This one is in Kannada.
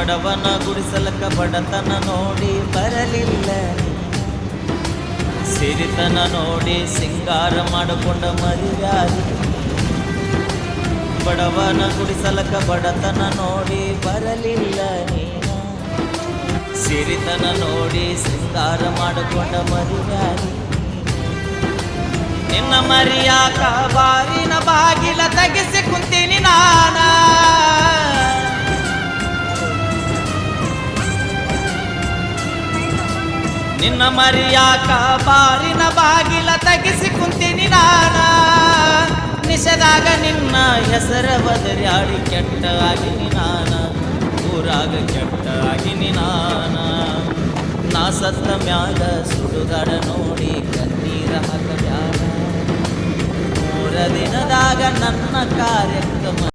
ಬಡವನ ಗುಡಿಸಲಕ ಬಡತನ ನೋಡಿ ಬರಲಿಲ್ಲ ನೀ. ಸಿರಿತನ ನೋಡಿ ಸಿಂಗಾರ ಮಾಡಿಕೊಂಡ ಮರಿಯಾರಿ. ಬಡವನ ಗುಡಿಸಲಕ ಬಡತನ ನೋಡಿ ಬರಲಿಲ್ಲ ನೀನು. ಸಿರಿತನ ನೋಡಿ ಸಿಂಗಾರ ಮಾಡಿಕೊಂಡ ಮರಿಯಾರಿ. ನಿನ್ನ ಮರಿಯಾಕ ಬಾರಿನ ಬಾಗಿಲ ತೆಗೆಸಿ ಕುಂತೀನಿ ನಾನ. ನಿನ್ನ ಮರಿಯಾಕ ಬಾರಿನ ಬಾಗಿಲ ತೆಗೆಸಿ ಕುಂತೀನಿ ನಾನ. ನಿಷೇಧಾಗ ನಿನ್ನ ಹೆಸರ ಬದರ್ಯಾಡಿ ಕೆಟ್ಟ ಆಗಿನಿ ನಾನ. ಊರಾಗ ಕೆಟ್ಟ ಆಗಿನಿ ನಾನ. ನಾ ಸತ್ತ ಮ್ಯಾಲ ಸುಡುಗಾಡ ನೋಡಿ ಕಣ್ಣೀರ ಹಾಕಬ್ಯಾಡ. 3 ದಿನದಾಗ ನನ್ನ ಕಾರ್ಯಕ್ರಮ